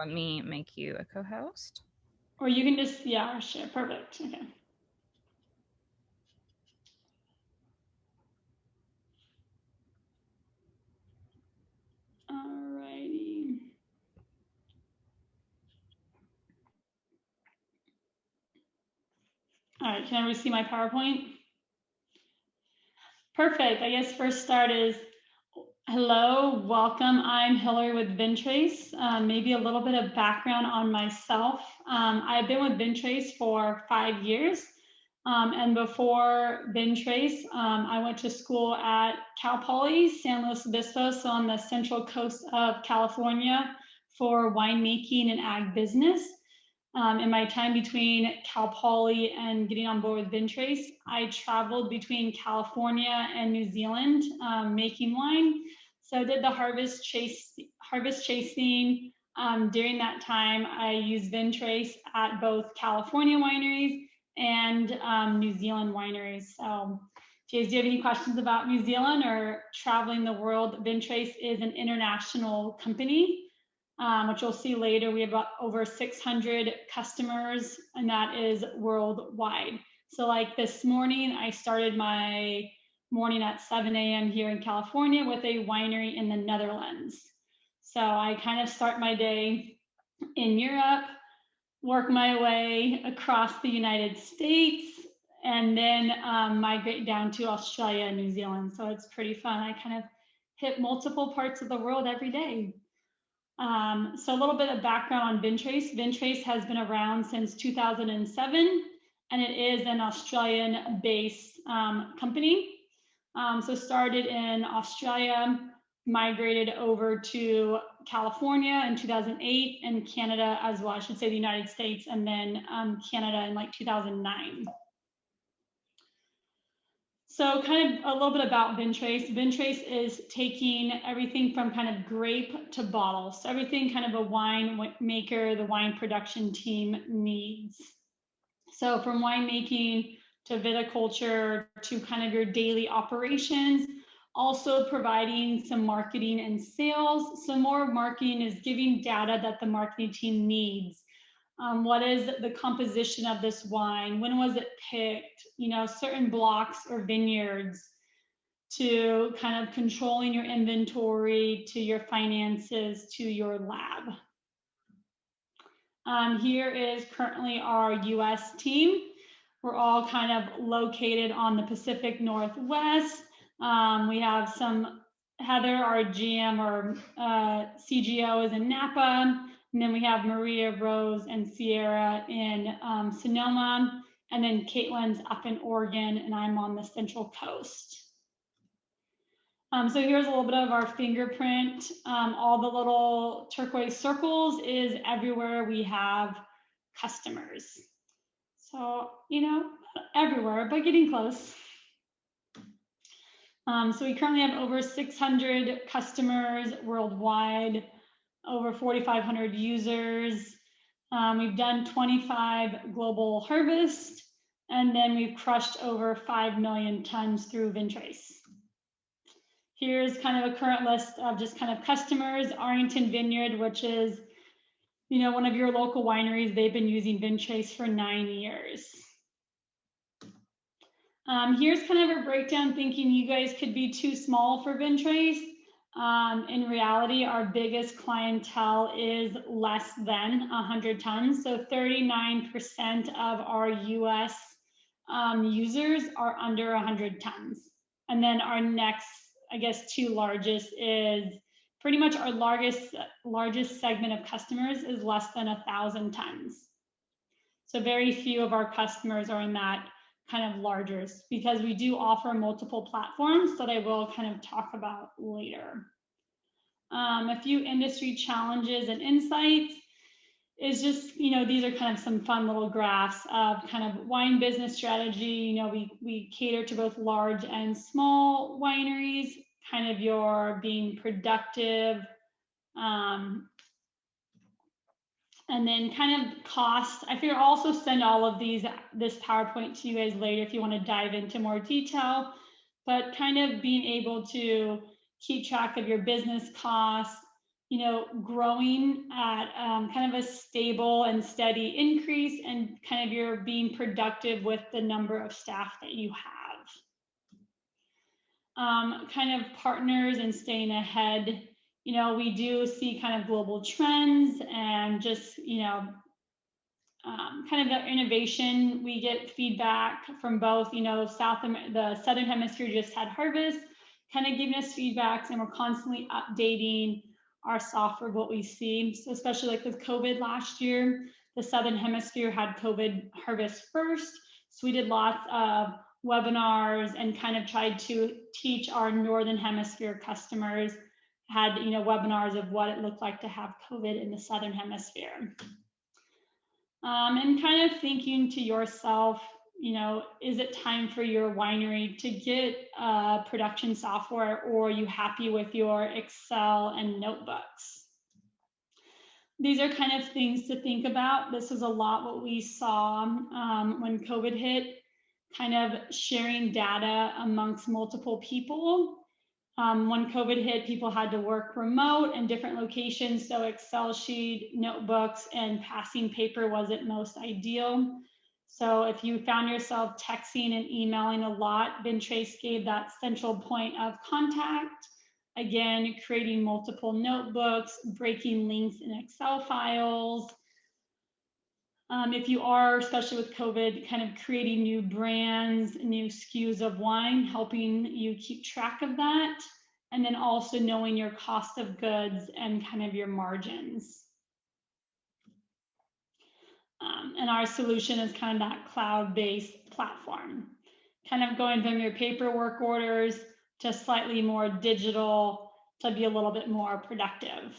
let me make you a co-host. Or you can just, yeah, share. Perfect. Okay. Alrighty. All right, can everybody see my PowerPoint? Perfect. I guess first start is, hello, welcome. I'm Hillary with Vintrace. Maybe a little bit of background on myself. I've been with Vintrace for 5 years. And before Vintrace, I went to school at Cal Poly, San Luis Obispo, so on the central coast of California for winemaking and ag business. In my time between Cal Poly and getting on board with Vintrace, I traveled between California and New Zealand making wine. So I did the harvest chasing. During that time, I used Vintrace at both California wineries and New Zealand wineries. So if you guys do have any questions about New Zealand or traveling the world, Vintrace is an international company. Which you'll see later. We have about over 600 customers, and that is worldwide. So like this morning, I started my morning at 7 a.m. here in California with a winery in the Netherlands. So I kind of start my day in Europe, work my way across the United States, and then migrate down to Australia and New Zealand. So it's pretty fun. I kind of hit multiple parts of the world every day. So a little bit of background on Vintrace. Vintrace has been around since 2007, and it is an Australian-based company. So started in Australia, migrated over to California in 2008, and Canada as well. I should say the United States, and then Canada in like 2009. So kind of a little bit about Vintrace. Vintrace is taking everything from kind of grape to bottle. So everything kind of a wine maker, the wine production team needs. So from winemaking to viticulture to kind of your daily operations, also providing some marketing and sales. So more marketing is giving data that the marketing team needs. What is the composition of this wine? When was it picked? You know, certain blocks or vineyards, to kind of controlling your inventory, to your finances, to your lab. Here is currently our US team. We're all kind of located on the Pacific Northwest. We have some Heather, our GM or CGO, is in Napa. And then we have Maria, Rose, and Sierra in Sonoma. And then Caitlin's up in Oregon, and I'm on the Central Coast. So here's a little bit of our fingerprint. All the little turquoise circles is everywhere we have customers. So, you know, everywhere, but getting close. So we currently have over 600 customers worldwide, over 4,500 users. We've done 25 global harvests, and then we've crushed over 5 million tons through Vintrace. Here's kind of a current list of just kind of customers. Arlington Vineyard, which is, you know, one of your local wineries. They've been using Vintrace for 9 years. Here's kind of a breakdown, thinking you guys could be too small for Vintrace. In reality, our biggest clientele is less than 100 tons. So 39% of our US users are under 100 tons. And then our next, I guess, two largest is pretty much our largest segment of customers is less than 1,000 tons. So very few of our customers are in that kind of larger, because we do offer multiple platforms that I will kind of talk about later. A few industry challenges and insights is just, you know, these are kind of some fun little graphs of kind of wine business strategy. You know, we cater to both large and small wineries, kind of your being productive, and then kind of cost. I figure I'll also send all of this PowerPoint to you guys later if you want to dive into more detail, but kind of being able to keep track of your business costs, growing at kind of a stable and steady increase, and kind of you're being productive with the number of staff that you have. Kind of partners and staying ahead. We do see kind of global trends and just, kind of the innovation. We get feedback from both, the Southern Hemisphere just had harvest, kind of giving us feedbacks, and we're constantly updating our software, what we see. So especially like with COVID last year, the Southern Hemisphere had COVID harvest first. So we did lots of webinars and kind of tried to teach our Northern Hemisphere customers, had, webinars of what it looked like to have COVID in the Southern Hemisphere. And kind of thinking to yourself, is it time for your winery to get production software, or are you happy with your Excel and notebooks? These are kind of things to think about. This is a lot what we saw when COVID hit, kind of sharing data amongst multiple people. When COVID hit, people had to work remote in different locations, so Excel sheet, notebooks, and passing paper wasn't most ideal. So if you found yourself texting and emailing a lot, Vintrace gave that central point of contact. Again, creating multiple notebooks, breaking links in Excel files. If you are, especially with COVID, kind of creating new brands, new SKUs of wine, helping you keep track of that. And then also knowing your cost of goods and kind of your margins. And our solution is kind of that cloud-based platform, kind of going from your paperwork orders to slightly more digital to be a little bit more productive.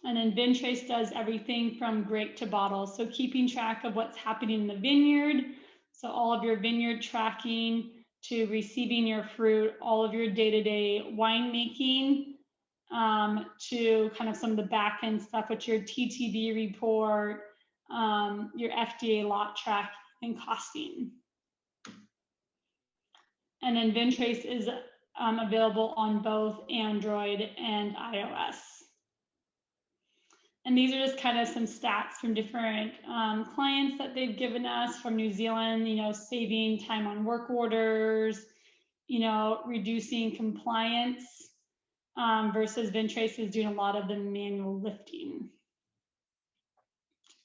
And then Vintrace does everything from grape to bottle. So keeping track of what's happening in the vineyard. So all of your vineyard tracking to receiving your fruit, all of your day-to-day winemaking, to kind of some of the back end stuff with your TTV report, your FDA lot track and costing. And then Vintrace is available on both Android and iOS. And these are just kind of some stats from different clients that they've given us from New Zealand, saving time on work orders, reducing compliance, versus Vintrace is doing a lot of the manual lifting.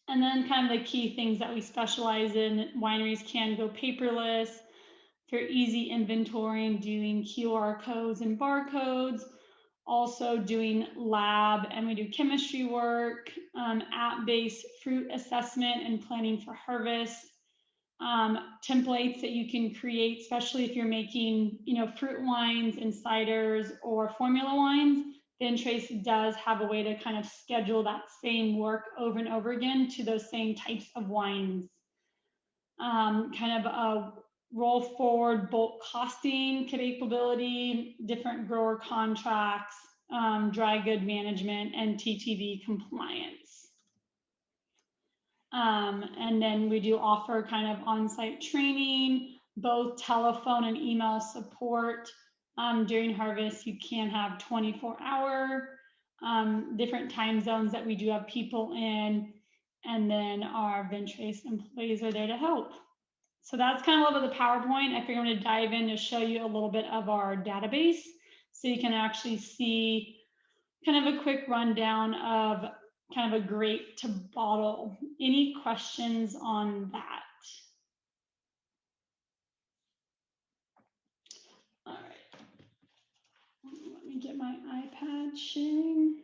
And then kind of the key things that we specialize in, wineries can go paperless for easy inventorying, doing QR codes and barcodes, also doing lab, and we do chemistry work, app-based fruit assessment and planning for harvest, templates that you can create, especially if you're making, fruit wines and ciders or formula wines. Vintrace does have a way to kind of schedule that same work over and over again to those same types of wines. Kind of a roll forward bulk costing capability, different grower contracts, dry good management, and TTV compliance. And then we do offer kind of on-site training, both telephone and email support. During harvest, you can have 24-hour, different time zones that we do have people in, and then our Vintrace employees are there to help. So that's kind of a little bit of the PowerPoint. I figured I'm going to dive in to show you a little bit of our database so you can actually see kind of a quick rundown of kind of a grape to bottle. Any questions on that? All right. Let me get my iPad sharing.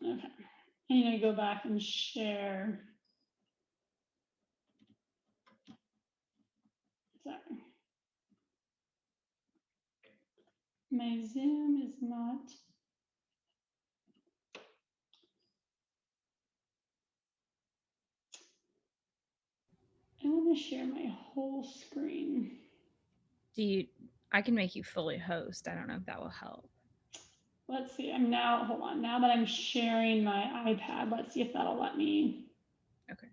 Okay, I'm going to go back and share. Sorry. My Zoom is not. And want to share my whole screen. I can make you fully host. I don't know if that will help. Let's see, hold on. Now that I'm sharing my iPad, let's see if that'll let me. Okay.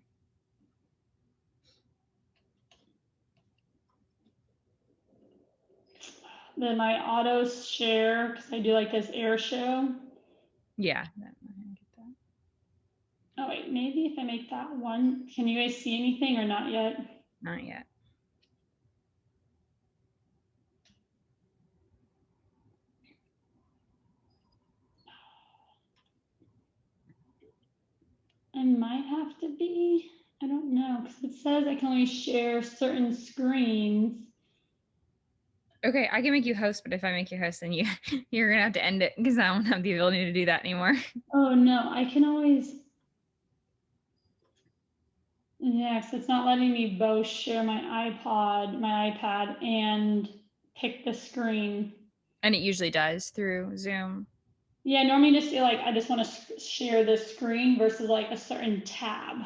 Then my auto share, because I do like this air show. Yeah. I get that. Oh wait, maybe if I make that one, can you guys see anything or not yet? Not yet. I might have to be, I don't know, because it says I can only share certain screens. Okay, I can make you host, but if I make you host, then you're gonna have to end it because I don't have the ability to do that anymore. Oh no, I can always. Yeah, because it's not letting me both share my iPad, and pick the screen. And it usually does through Zoom. Yeah, normally just say like I just want to share the screen versus like a certain tab.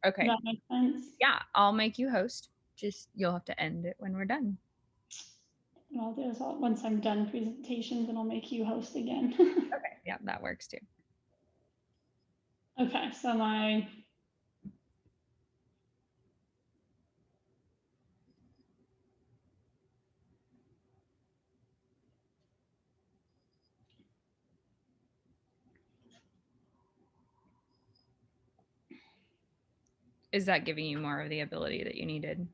Okay. Does that make sense? Yeah, I'll make you host. Just you'll have to end it when we're done. What I'll do is once I'm done presentations, then I'll make you host again. Okay, yeah, that works too. Okay, so my Is that giving you more of the ability that you needed?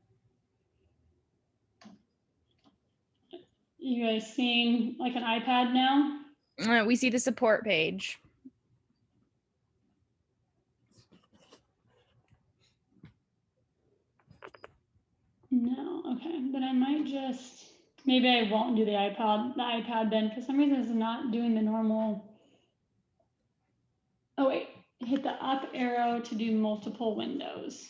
You guys seeing like an iPad now? We see the support page. No, okay, then I might just, maybe I won't do the iPad then. For some reason it's not doing the normal. Oh wait, hit the up arrow to do multiple windows.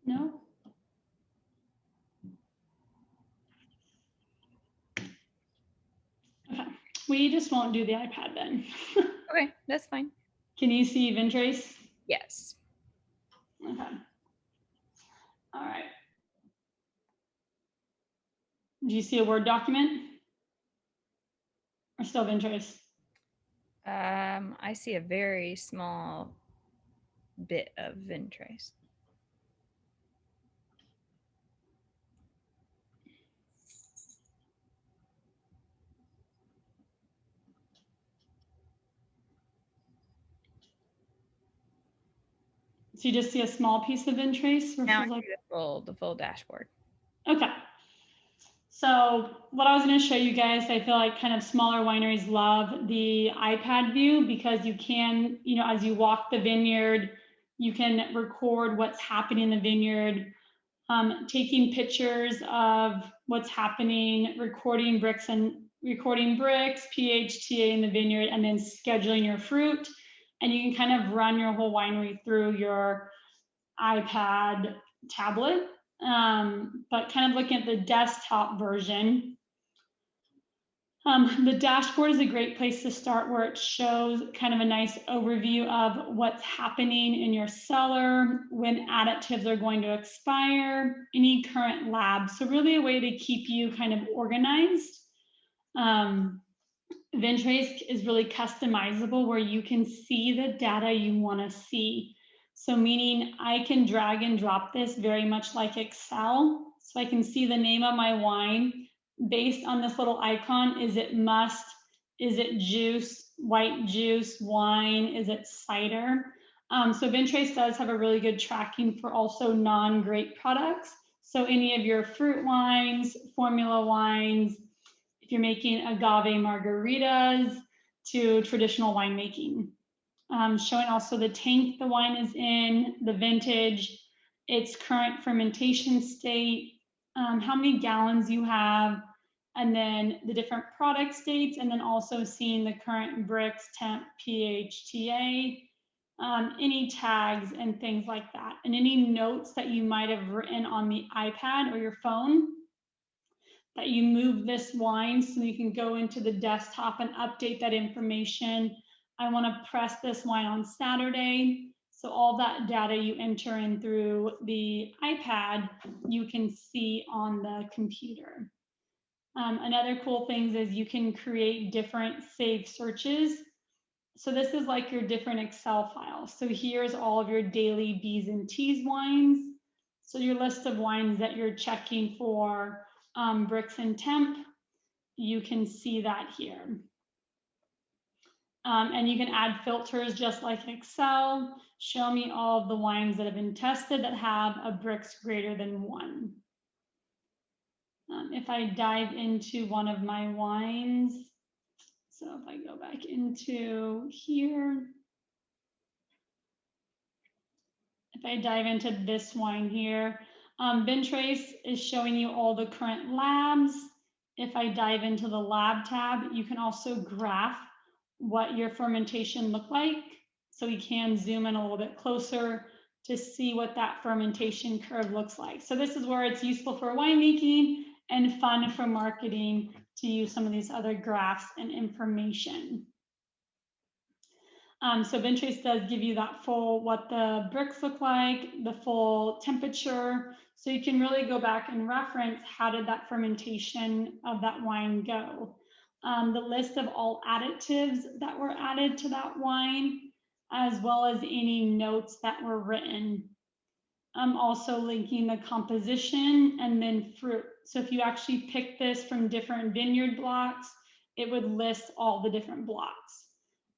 No. Okay, we just won't do the iPad then. Okay, that's fine. Can you see Vintrace? Yes. Okay. All right. Do you see a Word document? Or still Vintrace? I see a very small bit of Vintrace. So you just see a small piece of Vintrace? Now I see the full dashboard. Okay. So what I was going to show you guys, I feel like kind of smaller wineries love the iPad view because you can, as you walk the vineyard, you can record what's happening in the vineyard, taking pictures of what's happening, recording bricks, pHTA in the vineyard, and then scheduling your fruit. And you can kind of run your whole winery through your iPad tablet. But kind of looking at the desktop version, the dashboard is a great place to start where it shows kind of a nice overview of what's happening in your cellar, when additives are going to expire, any current labs. So really a way to keep you kind of organized. Vintrace is really customizable where you can see the data you want to see. So meaning I can drag and drop this very much like Excel. So I can see the name of my wine based on this little icon. Is it must? Is it juice, white juice, wine? Is it cider? So Vintrace does have a really good tracking for also non-grape products. So any of your fruit wines, formula wines, if you're making agave margaritas, to traditional winemaking. Showing also the tank the wine is in, the vintage, its current fermentation state, how many gallons you have, and then the different product states, and then also seeing the current bricks, temp, pHTA, any tags and things like that, and any notes that you might have written on the iPad or your phone. that you move this wine so you can go into the desktop and update that information. I want to press this wine on Saturday. So all that data you enter in through the iPad, you can see on the computer. Another cool thing is you can create different saved searches. So this is like your different Excel files. So here's all of your daily B's and T's wines. So your list of wines that you're checking for Brix and temp, you can see that here. And you can add filters just like Excel. Show me all of the wines that have been tested that have a Brix greater than 1. If I dive into one of my wines, so if I go back into here, if I dive into this wine here, Vintrace is showing you all the current labs. If I dive into the lab tab, you can also graph what your fermentation looked like. So we can zoom in a little bit closer to see what that fermentation curve looks like. So this is where it's useful for winemaking and fun for marketing to use some of these other graphs and information. So Vintrace does give you that full, what the bricks look like, the full temperature. So you can really go back and reference how did that fermentation of that wine go. The list of all additives that were added to that wine, as well as any notes that were written. I'm also linking the composition and then fruit. So if you actually pick this from different vineyard blocks, it would list all the different blocks,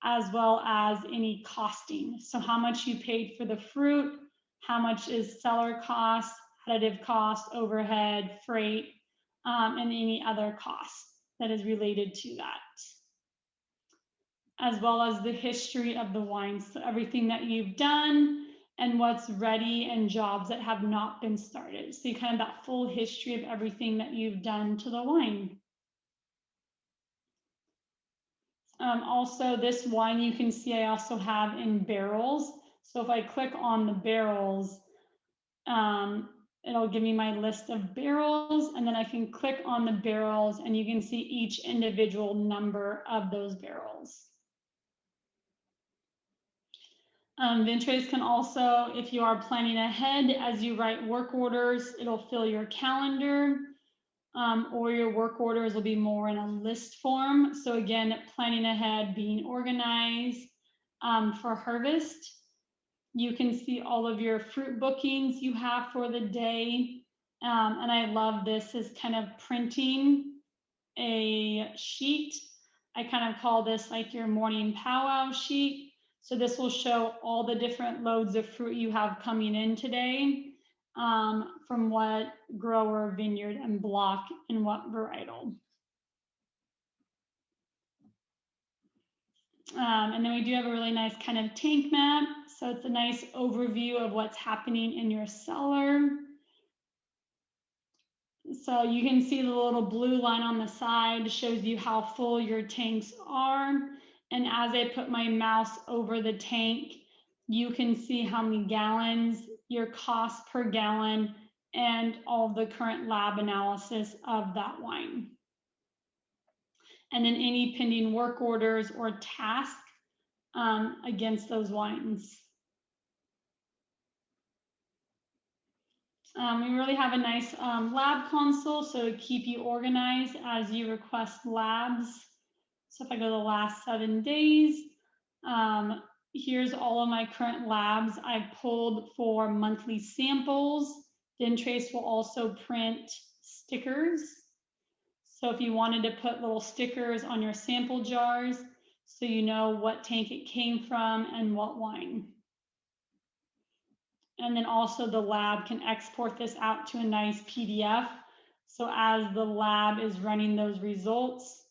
as well as any costing. So how much you paid for the fruit, how much is seller cost, additive cost, overhead, freight, and any other costs that is related to that, as well as the history of the wine. So everything that you've done and what's ready and jobs that have not been started. So you kind of that full history of everything that you've done to the wine. Also, this wine you can see I also have in barrels. So if I click on the barrels, it'll give me my list of barrels, and then I can click on the barrels and you can see each individual number of those barrels. Vintrace can also, if you are planning ahead as you write work orders, it'll fill your calendar, or your work orders will be more in a list form. So again, planning ahead, being organized. For harvest, you can see all of your fruit bookings you have for the day. And I love this is kind of printing a sheet. I kind of call this like your morning powwow sheet. So this will show all the different loads of fruit you have coming in today, from what grower, vineyard, and block, and what varietal. And then we do have a really nice kind of tank map. So it's a nice overview of what's happening in your cellar. So you can see the little blue line on the side shows you how full your tanks are. And as I put my mouse over the tank, you can see how many gallons, your cost per gallon, and all the current lab analysis of that wine. And then any pending work orders or tasks against those wines. We really have a nice lab console, so to keep you organized as you request labs. So if I go to the last 7 days, here's all of my current labs I've pulled for monthly samples. Vintrace will also print stickers. So if you wanted to put little stickers on your sample jars, so you know what tank it came from and what wine. And then also the lab can export this out to a nice PDF. So as the lab is running those results,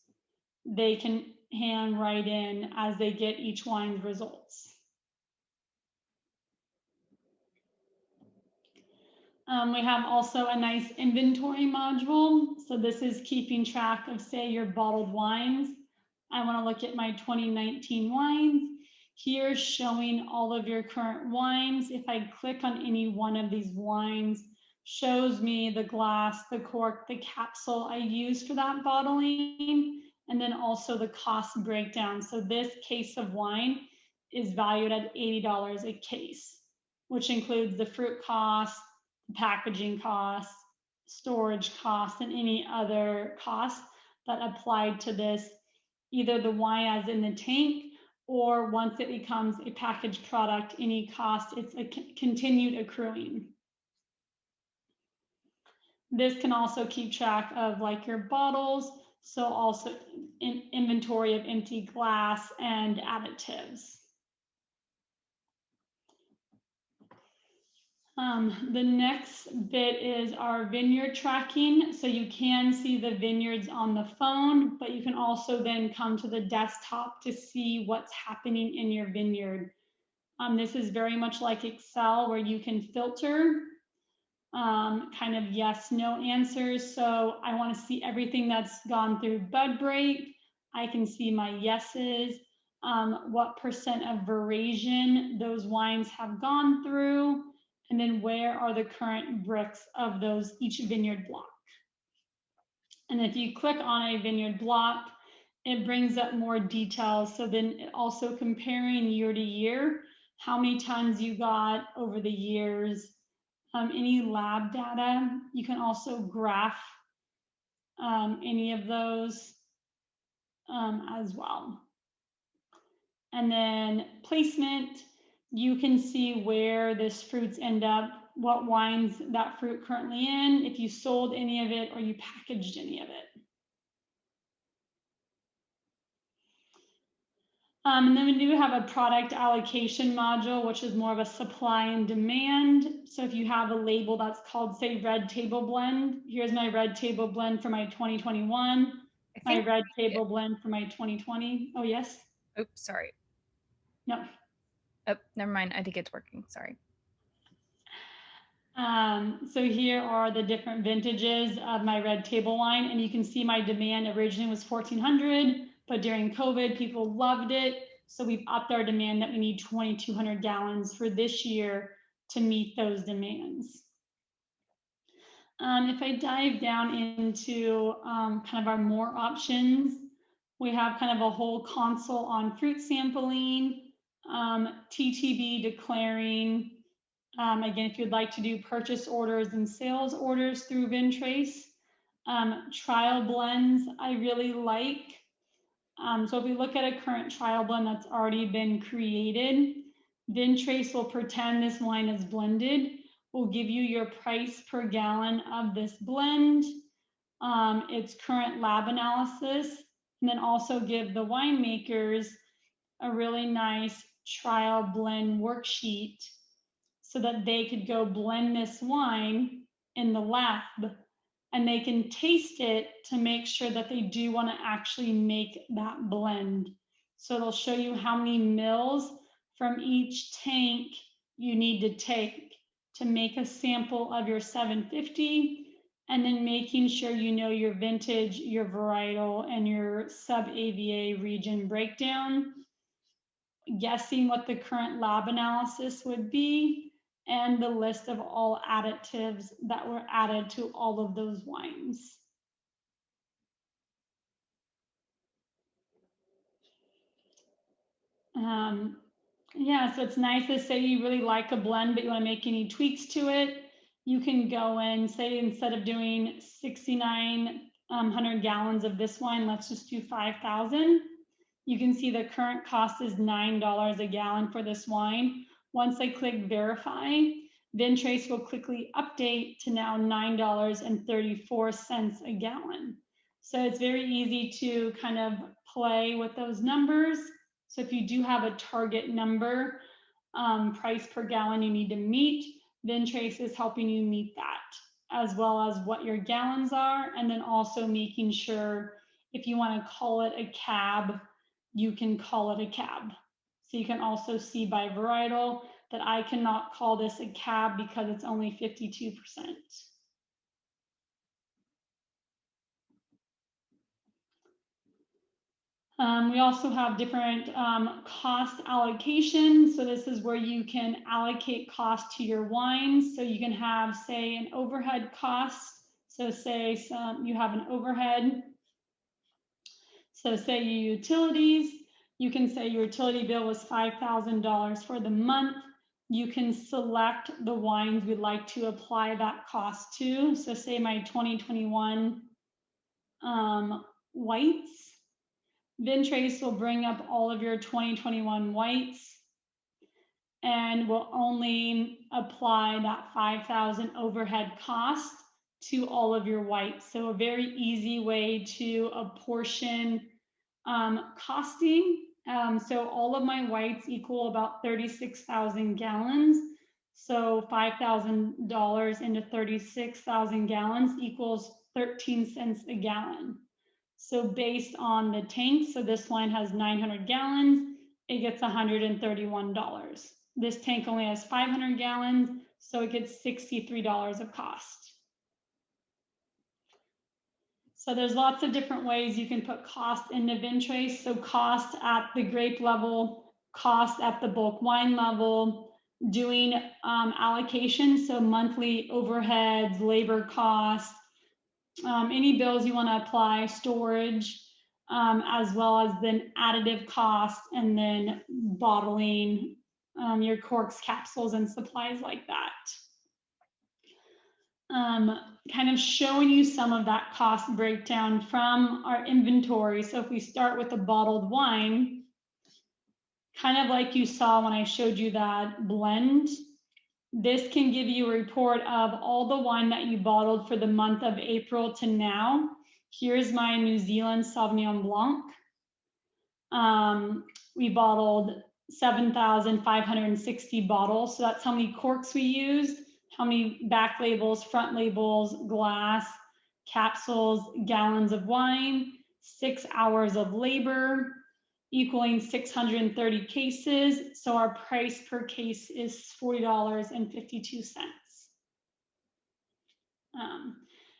they can hand write in as they get each wine's results. We have also a nice inventory module. So this is keeping track of, say, your bottled wines. I want to look at my 2019 wines. Here's showing all of your current wines. If I click on any one of these wines, shows me the glass, the cork, the capsule I used for that bottling, and then also the cost breakdown. So this case of wine is valued at $80 a case, which includes the fruit cost, the packaging cost, storage cost, and any other costs that applied to this, either the wine as in the tank, or once it becomes a packaged product, any cost, it's a continued accruing. This can also keep track of like your bottles, so also inventory of empty glass and additives. The next bit is our vineyard tracking. So you can see the vineyards on the phone, but you can also then come to the desktop to see what's happening in your vineyard. This is very much like Excel, where you can filter kind of yes, no answers. So I want to see everything that's gone through bud break. I can see my yeses, what percent of verasion those wines have gone through, and then where are the current bricks of those each vineyard block. And if you click on a vineyard block, it brings up more details. So then also comparing year to year, how many tons you got over the years, any lab data. You can also graph any of those as well. And then placement, you can see where this fruits end up, what wines that fruit currently in, if you sold any of it or you packaged any of it. And then we do have a product allocation module, which is more of a supply and demand. So if you have a label that's called, say, red table blend, here's my red table blend for my 2021, my red table blend for my 2020. Oh, yes? Oops, sorry. No. Oh, never mind. I think it's working. Sorry. So here are the different vintages of my red table wine, and you can see my demand originally was 1,400, but during COVID, people loved it. So we've upped our demand that we need 2,200 gallons for this year to meet those demands. If I dive down into kind of our more options, we have kind of a whole console on fruit sampling, TTB declaring. Again, if you'd like to do purchase orders and sales orders through Vintrace, trial blends I really like. So if we look at a current trial blend that's already been created, Vintrace will pretend this wine is blended, will give you your price per gallon of this blend, its current lab analysis, and then also give the winemakers a really nice trial blend worksheet so that they could go blend this wine in the lab, and they can taste it to make sure that they do want to actually make that blend. So it'll show you how many mils from each tank you need to take to make a sample of your 750, and then making sure you know your vintage, your varietal, and your sub-AVA region breakdown, guessing what the current lab analysis would be, and the list of all additives that were added to all of those wines. Yeah, so it's nice to say you really like a blend, but you want to make any tweaks to it. You can go in, say, instead of doing 6,900 gallons of this wine, let's just do 5,000. You can see the current cost is $9 a gallon for this wine. Once I click verify, Vintrace will quickly update to now $9.34 a gallon. So it's very easy to kind of play with those numbers. So if you do have a target number, price per gallon you need to meet, Vintrace is helping you meet that, as well as what your gallons are, and then also making sure if you want to call it a cab, you can call it a cab. So you can also see by varietal that I cannot call this a cab because it's only 52%. We also have different cost allocation. So this is where you can allocate cost to your wines. So you can have, say, an overhead cost. So say you have an overhead. So say your utilities, you can say your utility bill was $5,000 for the month. You can select the wines we'd like to apply that cost to. So say my 2021 whites. Vintrace will bring up all of your 2021 whites and will only apply that 5,000 overhead cost to all of your whites. So a very easy way to apportion costing. So all of my whites equal about 36,000 gallons. So $5,000 into 36,000 gallons equals 13 cents a gallon. So based on the tank, so this wine has 900 gallons, it gets $131. This tank only has 500 gallons, so it gets $63 of cost. So there's lots of different ways you can put cost into Vintrace. So cost at the grape level, cost at the bulk wine level, doing allocation, so monthly overheads, labor costs, any bills you want to apply, storage, as well as then additive cost, and then bottling, your corks, capsules, and supplies like that. Kind of showing you some of that cost breakdown from our inventory. So if we start with the bottled wine, kind of like you saw when I showed you that blend, this can give you a report of all the wine that you bottled for the month of April to now. Here's my New Zealand Sauvignon Blanc. We bottled 7,560 bottles. So that's how many corks we used, how many back labels, front labels, glass, capsules, gallons of wine, 6 hours of labor, equaling 630 cases. So our price per case is $40.52.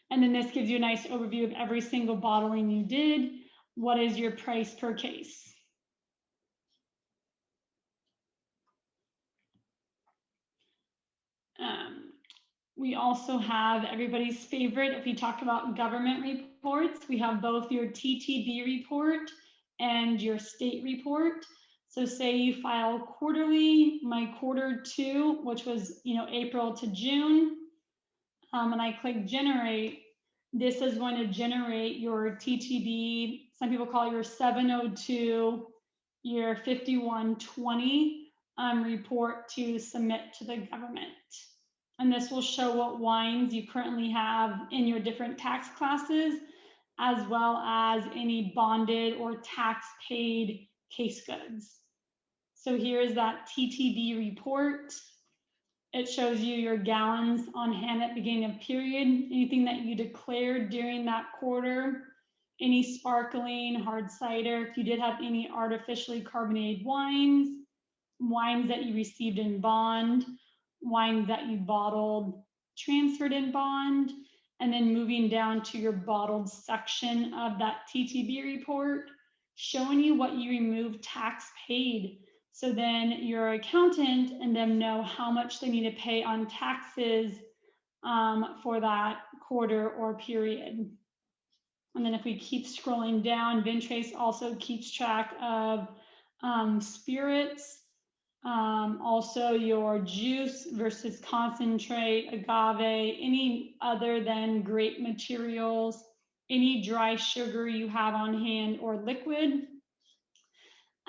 And then this gives you a nice overview of every single bottling you did. What is your price per case? We also have everybody's favorite, if you talk about government reports, we have both your TTB report and your state report. So say you file quarterly, my quarter two, which was April to June, and I click generate, this is going to generate your TTB, some people call it your 702, your 5120 report to submit to the government. And this will show what wines you currently have in your different tax classes, as well as any bonded or tax paid case goods. So here's that TTB report. It shows you your gallons on hand at the beginning of period, anything that you declared during that quarter, any sparkling, hard cider, if you did have any artificially carbonated wines, wines that you received in bond, wines that you bottled, transferred in bond, and then moving down to your bottled section of that TTB report, showing you what you removed tax paid. So then your accountant and them know how much they need to pay on taxes for that quarter or period. And then if we keep scrolling down, Vintrace also keeps track of spirits, also your juice versus concentrate, agave, any other than grape materials, any dry sugar you have on hand or liquid,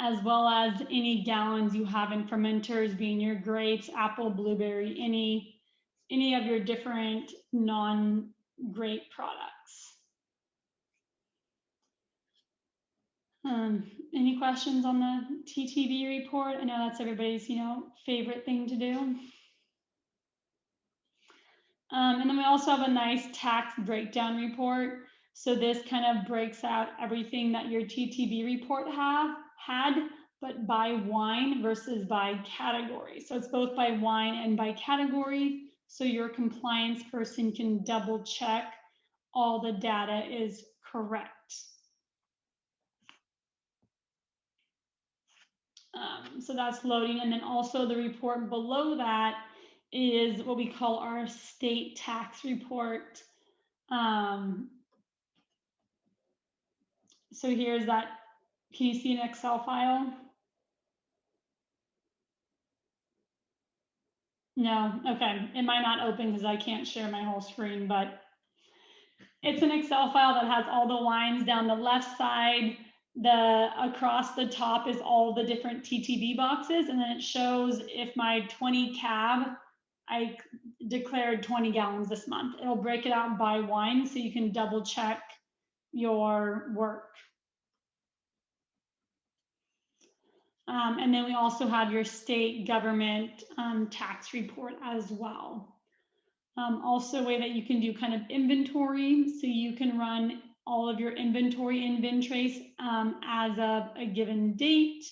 as well as any gallons you have in fermenters, being your grapes, apple, blueberry, any of your different non-grape products. Any questions on the TTB report? I know that's everybody's, favorite thing to do. And then we also have a nice tax breakdown report. So this kind of breaks out everything that your TTB report had, but by wine versus by category. So it's both by wine and by category. So your compliance person can double check all the data is correct. So that's loading. And then also the report below that is what we call our state tax report. So here's that. Can you see an Excel file? No, okay. It might not open because I can't share my whole screen, but it's an Excel file that has all the wines down the left side. Across the top is all the different TTB boxes, and then it shows if my 20 cab, I declared 20 gallons this month. It'll break it out by wine so you can double check your work. And then we also have your state government tax report as well. Also a way that you can do kind of inventory. So you can run all of your inventory in Vintrace as a given date.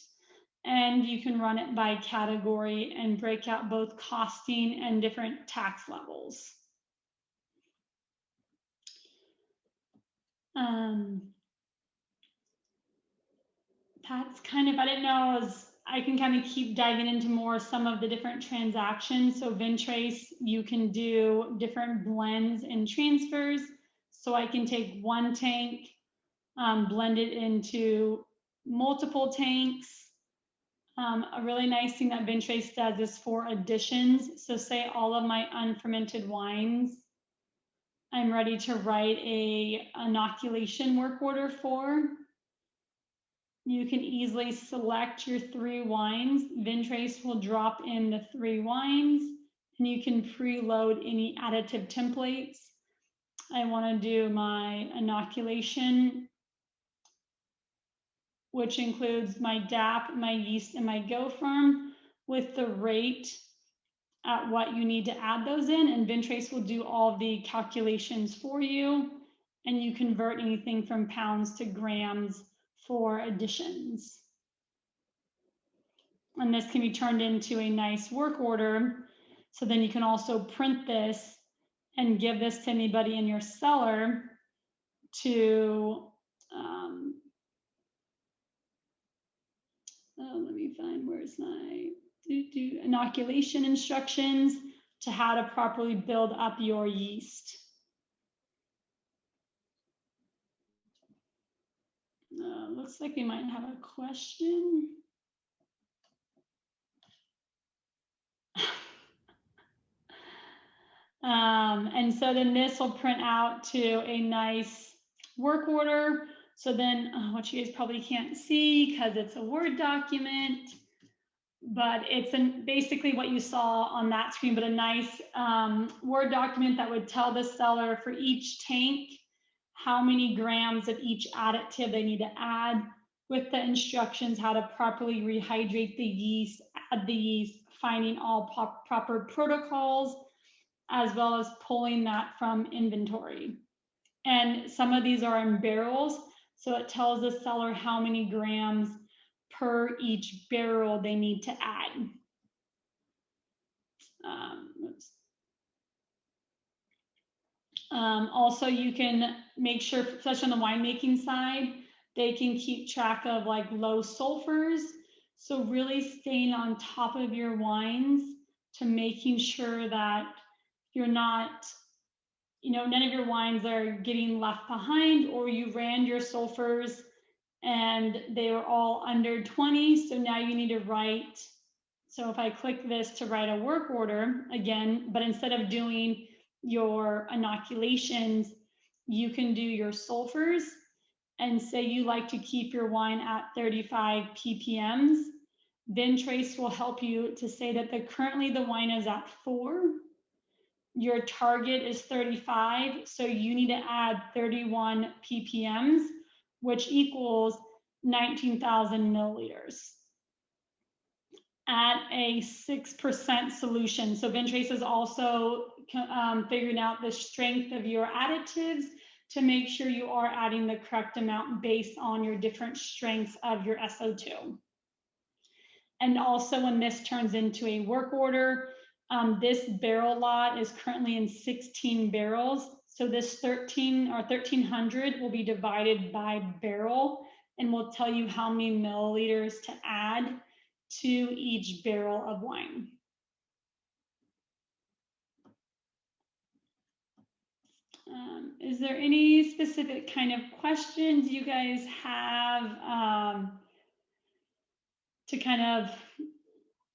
And you can run it by category and break out both costing and different tax levels. That's kind of, I didn't know, I can kind of keep diving into more some of the different transactions. So Vintrace, you can do different blends and transfers. So I can take one tank, blend it into multiple tanks. A really nice thing that Vintrace does is for additions. So say all of my unfermented wines, I'm ready to write a inoculation work order for. You can easily select your 3 wines. Vintrace will drop in the 3 wines, and you can preload any additive templates. I want to do my inoculation, which includes my DAP, my yeast, and my Go Firm with the rate at what you need to add those in, and Vintrace will do all the calculations for you, and you convert anything from pounds to grams for additions. And this can be turned into a nice work order. So then you can also print this and give this to anybody in your cellar to, let me find, where's my inoculation instructions to how to properly build up your yeast. Looks like we might have a question. And so then this will print out to a nice work order. So then what you guys probably can't see because it's a Word document, but it's basically what you saw on that screen, but a nice Word document that would tell the seller for each tank how many grams of each additive they need to add, with the instructions how to properly rehydrate the yeast, add the yeast, finding all proper protocols, as well as pulling that from inventory. And some of these are in barrels, so it tells the seller how many grams per each barrel they need to add. Also, you can make sure, especially on the winemaking side, they can keep track of like low sulfurs. So really staying on top of your wines to making sure that you're not, none of your wines are getting left behind, or you ran your sulfurs and they were all under 20. So now you need to write. So if I click this to write a work order again, but instead of doing your inoculations, you can do your sulfurs, and say you like to keep your wine at 35 ppms. Vintrace will help you to say that currently the wine is at 4. Your target is 35, so you need to add 31 ppms, which equals 19,000 milliliters at a 6% solution. So Vintrace is also figuring out the strength of your additives to make sure you are adding the correct amount based on your different strengths of your SO2. And also when this turns into a work order, this barrel lot is currently in 16 barrels. So this 1,300 will be divided by barrel and will tell you how many milliliters to add to each barrel of wine. Is there any specific kind of questions you guys have to kind of,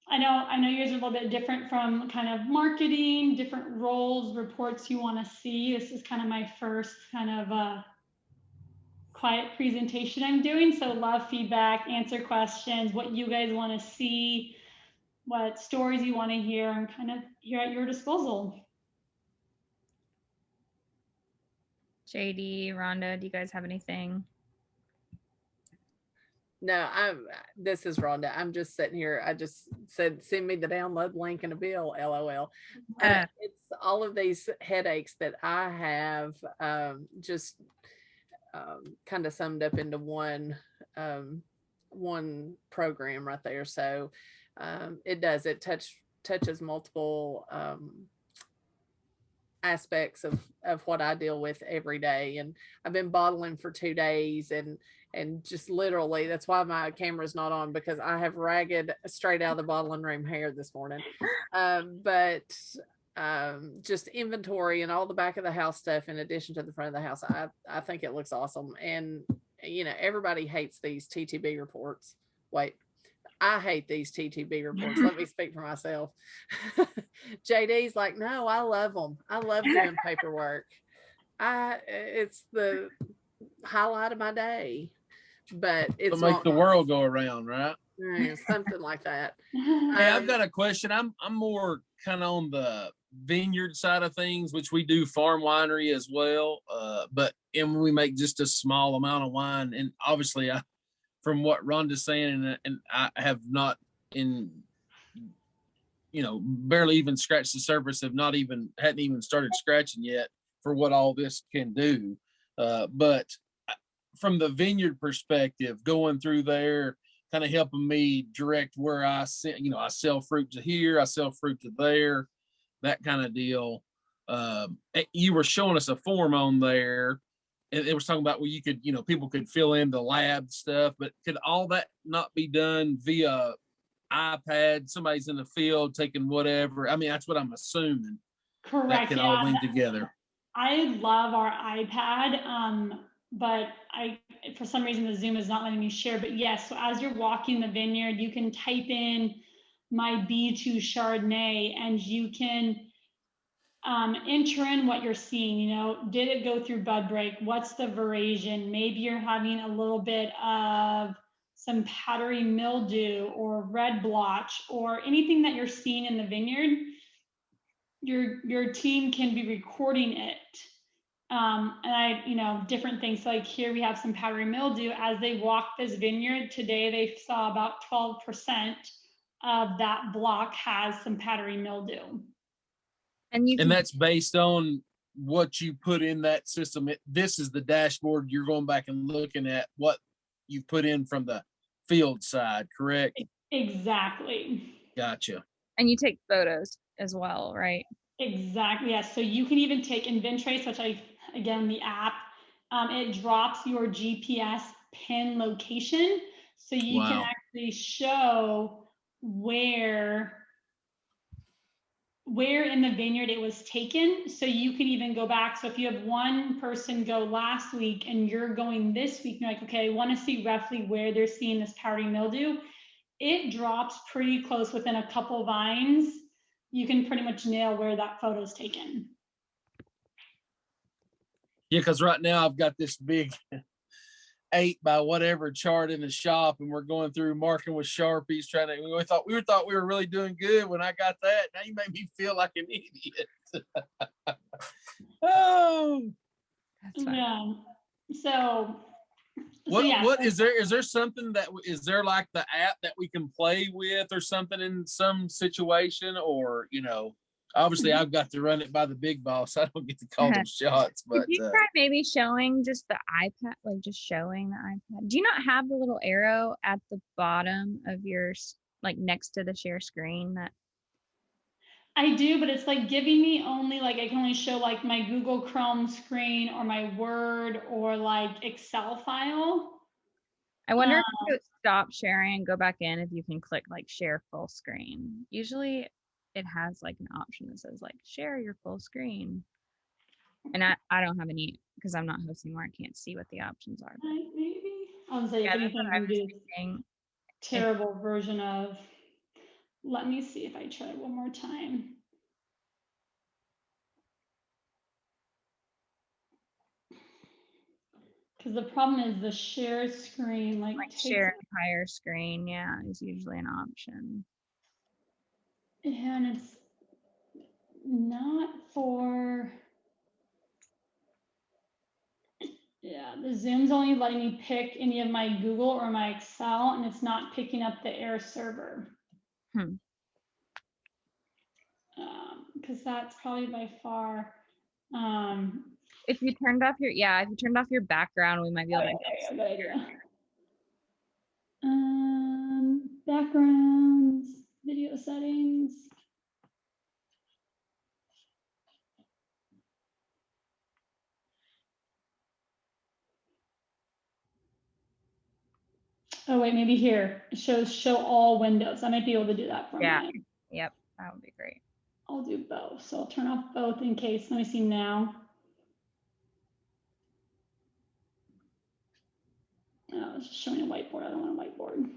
I know yours are a little bit different from kind of marketing, different roles, reports you want to see. This is kind of my first kind of quiet presentation I'm doing. So love feedback, answer questions, what you guys want to see, what stories you want to hear. I'm kind of here at your disposal. JD, Rhonda, do you guys have anything? No, this is Rhonda. I'm just sitting here. I just said, send me the download link and a bill, LOL. It's all of these headaches that I have just kind of summed up into one program right there. So it touches multiple aspects of what I deal with every day. And I've been bottling for 2 days and just literally, that's why my camera's not on, because I have ragged straight out of the bottling room hair this morning. But just inventory and all the back of the house stuff in addition to the front of the house. I think it looks awesome. And, you know, everybody hates these TTB reports. Wait, I hate these TTB reports. Let me speak for myself. JD's like, no, I love them. I love doing paperwork. It's the highlight of my day. But it's to make the world go around, right? Something like that. Hey, I've got a question. I'm more kind of on the vineyard side of things, which we do farm winery as well. But we make just a small amount of wine, and obviously, from what Rhonda's saying, and I have not barely even scratched the surface. Hadn't even started scratching yet for what all this can do. But from the vineyard perspective, going through there, kind of helping me direct where I sell fruit to here, I sell fruit to there, that kind of deal. You were showing us a form on there. It was talking about where you could, people could fill in the lab stuff, but could all that not be done via iPad? Somebody's in the field taking whatever. I mean, that's what I'm assuming. Correct. That can all link together. I love our iPad, but for some reason, the Zoom is not letting me share. But yes, so as you're walking the vineyard, you can type in my B2 Chardonnay, and you can enter in what you're seeing. Did it go through bud break? What's the veraison? Maybe you're having a little bit of some powdery mildew or red blotch or anything that you're seeing in the vineyard. Your team can be recording it. And different things. So like here we have some powdery mildew. As they walk this vineyard today, they saw about 12% of that block has some powdery mildew. And that's based on what you put in that system. This is the dashboard. You're going back and looking at what you put in from the field side, correct? Exactly. Gotcha. And you take photos as well, right? Exactly. Yes. So you can even take in Vintrace, which again, the app, it drops your GPS pin location. So you can actually show where in the vineyard it was taken. So you can even go back. So if you have one person go last week and you're going this week, you're like, okay, I want to see roughly where they're seeing this powdery mildew. It drops pretty close within a couple vines. You can pretty much nail where that photo is taken. Yeah, because right now I've got this big 8 by whatever chart in the shop, and we're going through marking with Sharpies, we thought we were really doing good when I got that. Now you made me feel like an idiot. Oh, that's fine. Yeah. So what is there something is there like the app that we can play with or something in some situation, or obviously I've got to run it by the big boss. I don't get to call them shots. But could you try maybe showing just the iPad, like just showing the iPad? Do you not have the little arrow at the bottom of yours, like next to the share screen? That I do, but it's like giving me only I can only show like my Google Chrome screen or my Word or like Excel file. I wonder if stop sharing, go back in, if you can click like share full screen. Usually it has like an option that says like share your full screen. And I don't have any because I'm not hosting where I can't see what the options are. Maybe. I'll say if Yeah, that's anything, what I you was do thinking. terrible version of. Let me see if I try one more time. Because the problem is the share screen Like takes, share entire screen, yeah, is usually an option. and it's not for, yeah, the Zoom's only letting me pick any of my Google or my Excel, and it's not picking up the Air server. Because that's probably by far. If you turned off your background, we might be able to. Good idea. Backgrounds, video settings. Oh wait, maybe here it shows show all windows. I might be able to do that for me. Yep, that would be great. I'll do both. So I'll turn off both in case. Let me see now. Oh, it's just showing a whiteboard. I don't want a whiteboard.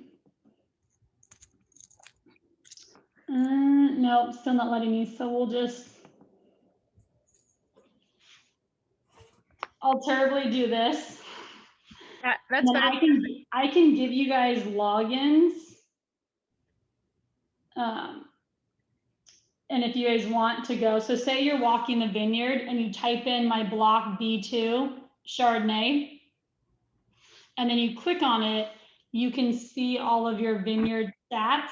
Nope, still not letting me. So we'll just. I'll terribly do this. That's better. I can give you guys logins. And if you guys want to go, so say you're walking the vineyard and you type in my block B2 Chardonnay, and then you click on it, you can see all of your vineyard stats,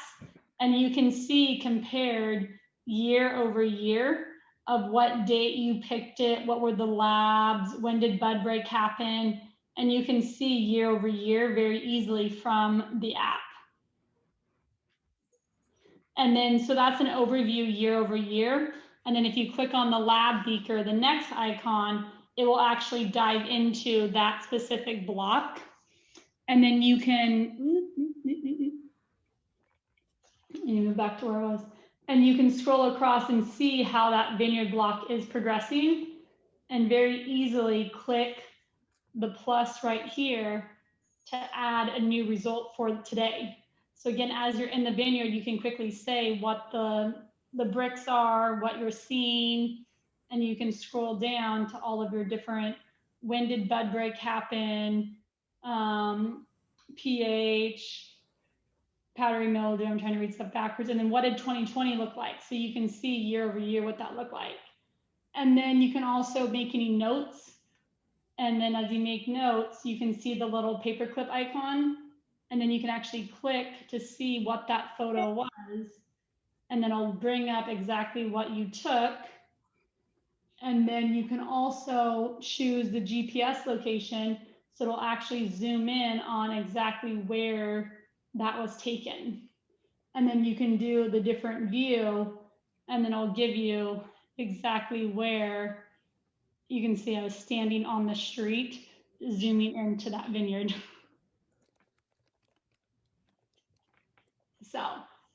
and you can see compared year over year of what date you picked it, what were the labs, when did bud break happen, and you can see year over year very easily from the app. And then, so that's an overview year over year. And then if you click on the lab beaker, the next icon, it will actually dive into that specific block. And then you can, move back to where I was. And you can scroll across and see how that vineyard block is progressing, and very easily click the plus right here to add a new result for today. So again, as you're in the vineyard, you can quickly say what the bricks are, what you're seeing, and you can scroll down to all of your different, when did bud break happen, pH, powdery mildew, I'm trying to read stuff backwards, and then what did 2020 look like? So you can see year over year what that looked like. And then you can also make any notes. And then as you make notes, you can see the little paperclip icon, and then you can actually click to see what that photo was. And then it'll bring up exactly what you took. And then you can also choose the GPS location. So it'll actually zoom in on exactly where that was taken. And then you can do the different view, and then it'll give you exactly where. You can see I was standing on the street, zooming into that vineyard. So,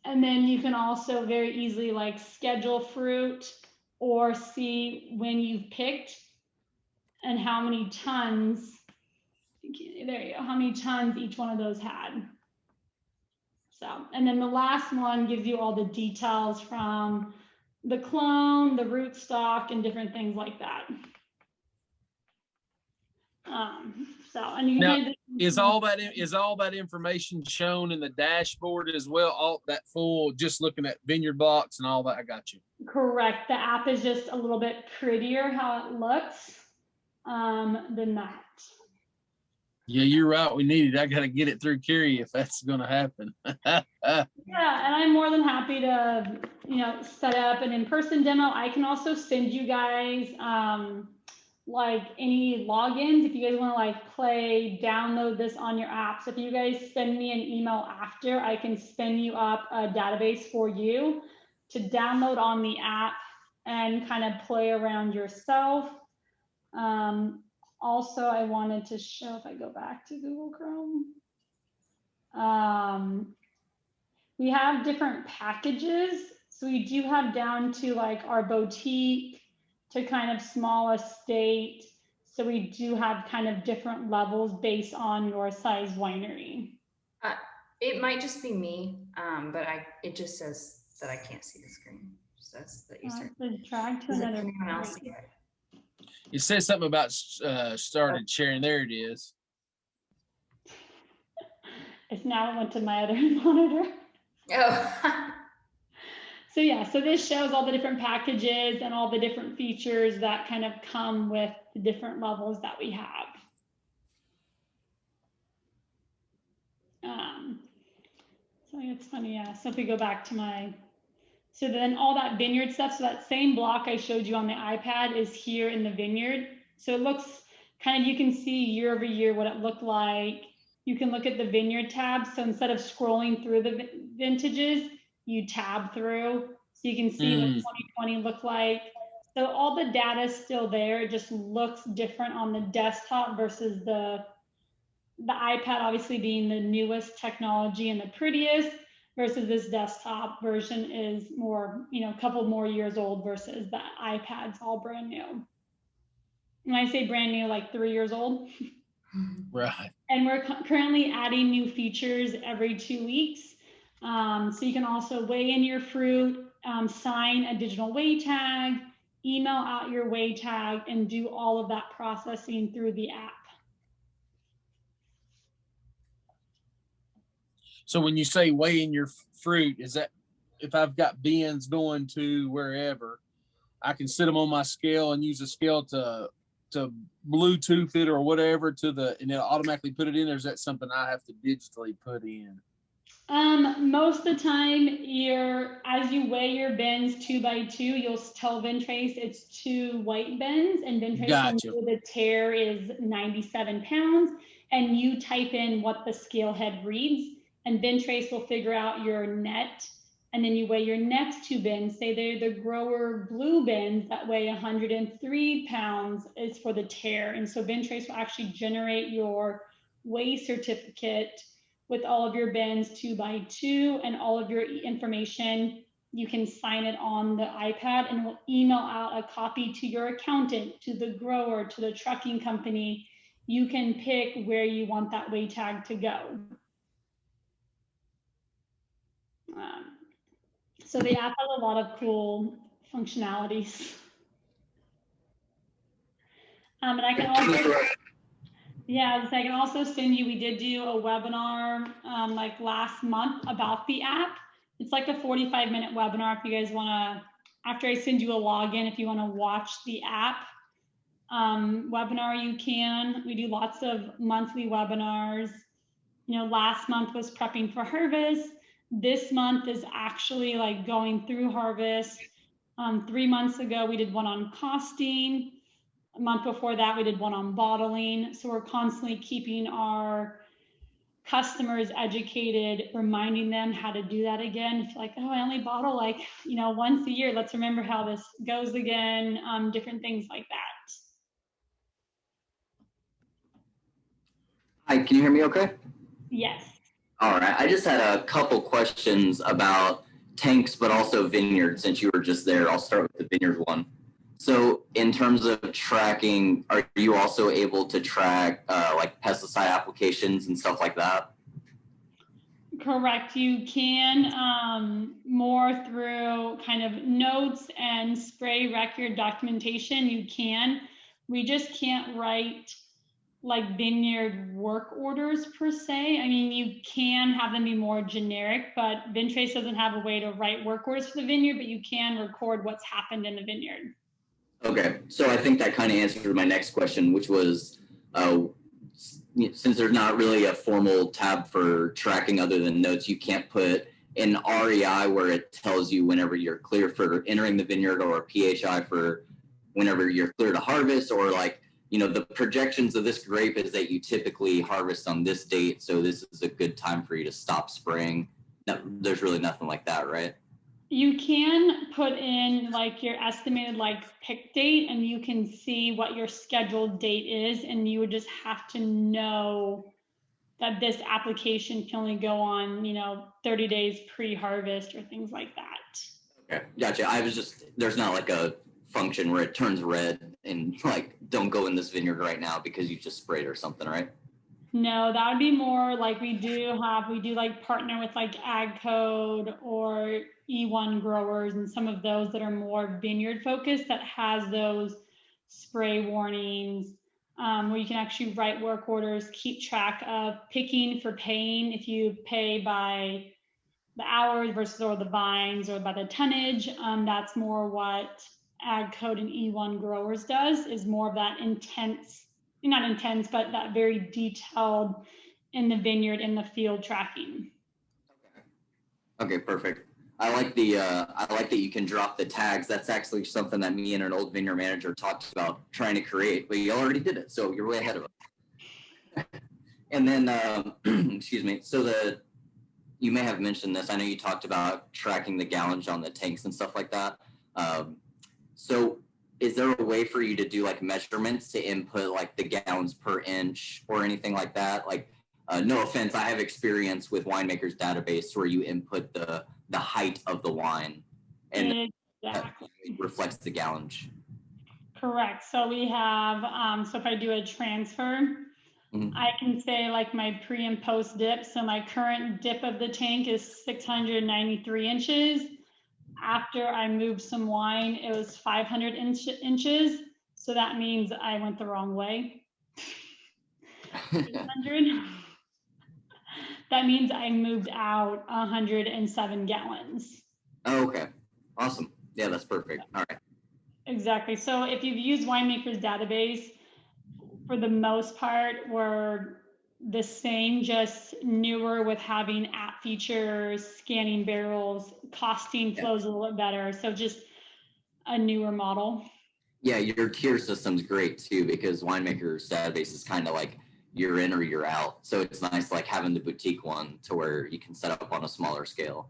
and then you can also very easily like schedule fruit or see when you've picked and how many tons, there you go, how many tons each one of those had. So, and then the last one gives you all the details from the clone, the rootstock, and different things like that. So, and you Now, can is all that information shown in the dashboard as well? All that full, just looking at vineyard blocks and all that. I got you. Correct. The app is just a little bit prettier how it looks than that. Yeah, you're right. We need it. I got to get it through Carrie if that's going to happen. Yeah, and I'm more than happy to, set up an in-person demo. I can also send you guys like any logins if you guys want to like download this on your app. So if you guys send me an email after, I can spin you up a database for you to download on the app and kind of play around yourself. Also, I wanted to show, if I go back to Google Chrome, We have different packages. So we do have down to like our boutique to kind of small estate. So we do have kind of different levels based on your size winery. It might just be me, but it just says that I can't see the screen. It says that you start. Drag to Does another. anyone else see it? It says something about started sharing. There it is. It's now went to my other monitor. Oh. So yeah, so this shows all the different packages and all the different features that kind of come with the different levels that we have. So it's funny, yeah. So if we go back to so then all that vineyard stuff, so that same block I showed you on the iPad is here in the vineyard. So it looks kind of, you can see year over year what it looked like. You can look at the vineyard tab. So instead of scrolling through the vintages, you tab through. So you can see what 2020 looked like. So all the data is still there. It just looks different on the desktop versus the iPad, obviously being the newest technology and the prettiest, versus this desktop version is more, a couple more years old versus the iPad's all brand new. When I say brand new, like 3 years old. Right. And we're currently adding new features every 2 weeks. So you can also weigh in your fruit, sign a digital weigh tag, email out your weigh tag, and do all of that processing through the app. So when you say weighing your fruit, is that if I've got bins going to wherever, I can sit them on my scale and use the scale to Bluetooth it or whatever and it'll automatically put it in, or is that something I have to digitally put in? Most of the time, as you weigh your bins 2 by 2, you'll tell Vintrace it's 2 white bins, and Vintrace will know the tare is 97 pounds, and you type in what the scale head reads, and Vintrace will figure out your net, and then you weigh your next 2 bins. Say they're the grower blue bins that weigh 103 pounds is for the tare, and so Vintrace will actually generate your weigh certificate with all of your bins 2 by 2 and all of your information. You can sign it on the iPad and we'll email out a copy to your accountant, to the grower, to the trucking company. You can pick where you want that weigh tag to go. So the app has a lot of cool functionalities. And I can also, I can also send you, we did do a webinar like last month about the app. It's like a 45-minute webinar if you guys want to, after I send you a login, if you want to watch the app webinar, you can. We do lots of monthly webinars. Last month was prepping for harvest. This month is actually like going through harvest. 3 months ago, we did one on costing. A month before that, we did one on bottling. So we're constantly keeping our customers educated, reminding them how to do that again. It's like, oh, I only bottle like, once a year. Let's remember how this goes again. Different things like that. Hi, can you hear me okay? Yes. All right. I just had a couple questions about tanks, but also Vineyard, since you were just there. I'll start with the Vineyard one. So in terms of tracking, are you also able to track like pesticide applications and stuff like that? Correct. You can more through kind of notes and spray record documentation. You can. We just can't write like Vineyard work orders per se. I mean, you can have them be more generic, but Vintrace doesn't have a way to write work orders for the vineyard, but you can record what's happened in the vineyard. Okay, so I think that kind of answered my next question, which was, since there's not really a formal tab for tracking other than notes, you can't put an REI where it tells you whenever you're clear for entering the vineyard, or a PHI for whenever you're clear to harvest, or like, the projections of this grape is that you typically harvest on this date, so this is a good time for you to stop spraying. No, there's really nothing like that, right? You can put in like your estimated like pick date, and you can see what your scheduled date is, and you would just have to know that this application can only go on, 30 days pre-harvest or things like that. Okay, gotcha. I was just, there's not like a function where it turns red and like, don't go in this vineyard right now because you just sprayed or something, right? No, that would be more like we do like partner with like Ag Code or E1 growers and some of those that are more vineyard focused that has those spray warnings, where you can actually write work orders, keep track of picking for paying. If you pay by the hours versus or the vines or by the tonnage, that's more what Ag Code and E1 growers does, is more of that not intense, but that very detailed in the vineyard, in the field tracking. Okay, perfect. I like that you can drop the tags. That's actually something that me and an old vineyard manager talked about trying to create, but you already did it, so you're way ahead of us. And then, excuse me. So you may have mentioned this. I know you talked about tracking the gallonage on the tanks and stuff like that. So is there a way for you to do like measurements to input like the gallons per inch or anything like that? Like, no offense, I have experience with Winemaker's Database where you input the height of the wine and Exactly. that reflects the gallonage. Correct. So we have, so if I do a transfer, I can say like my pre and post dip. So my current dip of the tank is 693 inches. After I moved some wine, it was 500 inches. So that means I went the wrong way. 800. That means I moved out 107 gallons. Oh, okay. Awesome. Yeah, that's perfect. All right. Exactly. So if you've used Winemaker's Database, for the most part, we're the same, just newer with having app features, scanning barrels, costing flows a little bit better. So just a newer model. Yeah, your tier system's great too, because Winemaker's Database is kind of like you're in or you're out. So it's nice like having the boutique one to where you can set up on a smaller scale.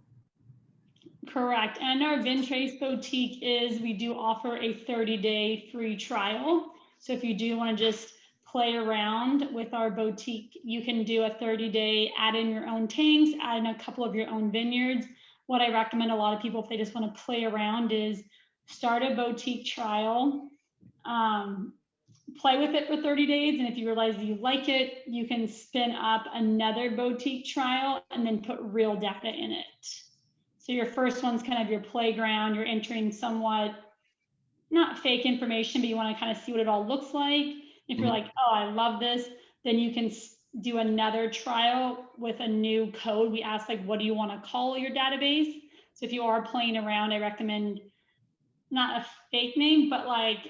Correct. And our Vintrace boutique we do offer a 30-day free trial. So if you do want to just play around with our boutique, you can do a 30-day, add in your own tanks, add in a couple of your own vineyards. What I recommend a lot of people, if they just want to play around, is start a boutique trial, play with it for 30 days. And if you realize you like it, you can spin up another boutique trial and then put real data in it. So your first one's kind of your playground. You're entering somewhat, not fake information, but you want to kind of see what it all looks like. If you're like, oh, I love this, then you can do another trial with a new code. We ask like, what do you want to call your database? So if you are playing around, I recommend not a fake name, but like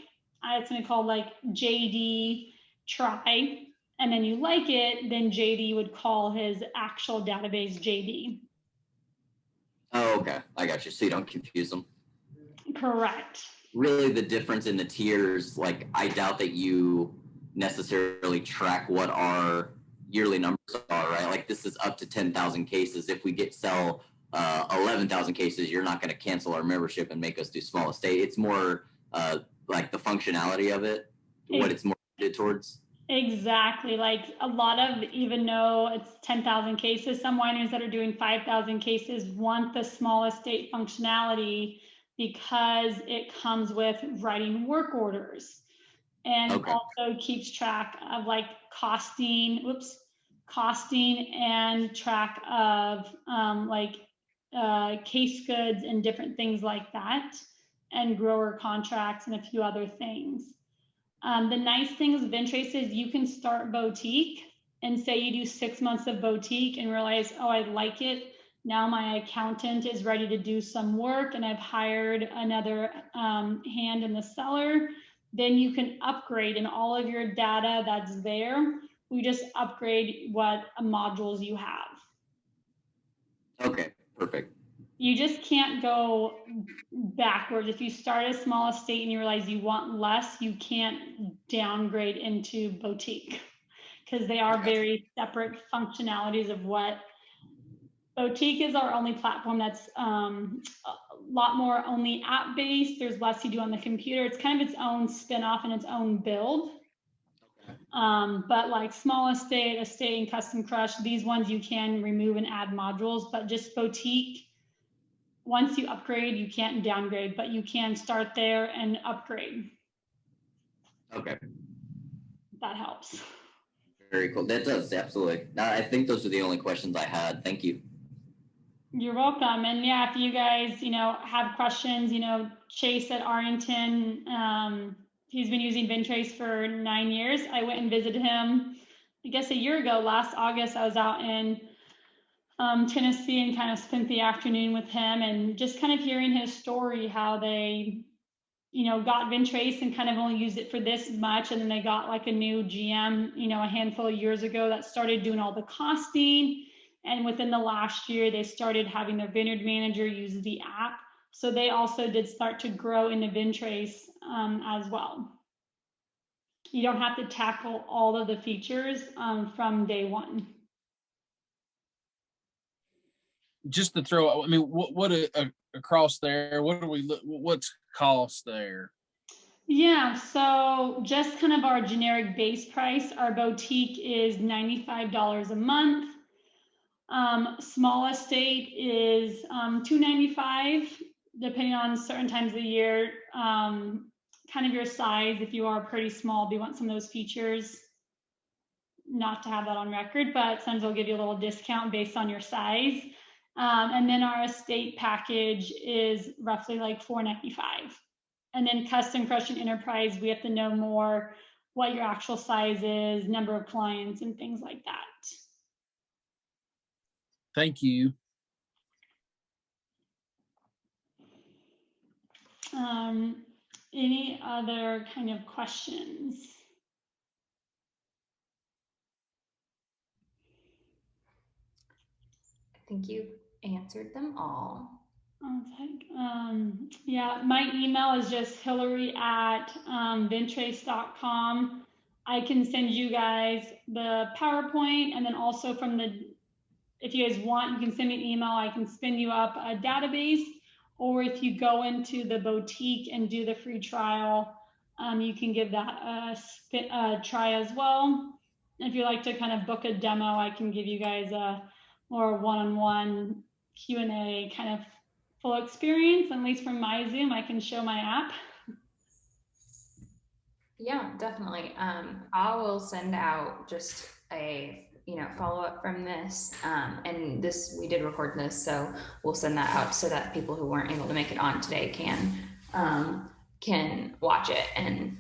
I had something called like JD try, and then you like it, then JD would call his actual database JD. Oh, okay. I got you. So you don't confuse them. Correct. Really the difference in the tiers, like I doubt that you necessarily track what our yearly numbers are, right? Like this is up to 10,000 cases. If we sell 11,000 cases, you're not going to cancel our membership and make us do small estate. It's more like the functionality of it, what it's more geared towards. Exactly. Like a lot of, even though it's 10,000 cases, some wineries that are doing 5,000 cases want the small estate functionality because it comes with writing work orders and also keeps track of like costing and track of case goods and different things like that, and grower contracts and a few other things. The nice thing with Vintrace is you can start boutique and say you do 6 months of boutique and realize, oh, I like it. Now my accountant is ready to do some work and I've hired another hand in the cellar. Then you can upgrade, and all of your data that's there, we just upgrade what modules you have. Okay, perfect. You just can't go backwards. If you start a small estate and you realize you want less, you can't downgrade into boutique because they are very separate functionalities of what. Boutique is our only platform that's a lot more only app-based. There's less you do on the computer. It's kind of its own spin-off and its own build. But like small estate, and custom crush, these ones you can remove and add modules, but just boutique, once you upgrade, you can't downgrade, but you can start there and upgrade. Okay, That helps. very cool. That does, absolutely. I think those are the only questions I had. Thank you. You're welcome. And yeah, if you guys, have questions, Chase at Arlington, he's been using Vintrace for 9 years. I went and visited him, I guess a year ago, last August. I was out in Tennessee and kind of spent the afternoon with him and just kind of hearing his story, how they, got Vintrace and kind of only used it for this much. And then they got like a new GM, a handful of years ago that started doing all the costing. And within the last year, they started having their vineyard manager use the app. So they also did start to grow into Vintrace as well. You don't have to tackle all of the features from day one. Just to throw, I mean, what across there? What's cost there? Yeah, so just kind of our generic base price, our boutique is $95 a month. Small estate is $295, depending on certain times of the year, kind of your size. If you are pretty small, do you want some of those features? Not to have that on record, but sometimes they'll give you a little discount based on your size. And then our estate package is roughly like $495. And then custom crush and enterprise, we have to know more what your actual size is, number of clients, and things like that. Thank you. Any other kind of questions? I think you answered them all. Yeah, my email is just hillary@vintrace.com. I can send you guys the PowerPoint, and then also if you guys want, you can send me an email. I can spin you up a database, or if you go into the boutique and do the free trial, you can give that a try as well. If you like to kind of book a demo, I can give you guys a more one-on-one Q&A kind of full experience. At least from my Zoom, I can show my app. Yeah, definitely. I will send out just a follow up from this. And we did record this, so we'll send that out so that people who weren't able to make it on today can watch it and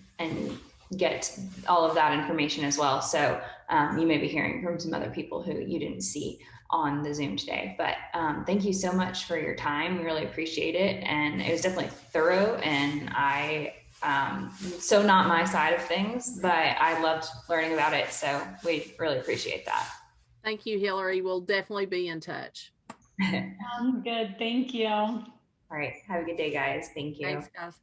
get all of that information as well. So you may be hearing from some other people who you didn't see on the Zoom today, but thank you so much for your time. We really appreciate it. And it was definitely thorough, and so not my side of things, but I loved learning about it. So we really appreciate that. Thank you, Hillary. We'll definitely be in touch. Sounds good. Thank you. All right. Have a good day, guys. Thank you. Thanks, guys.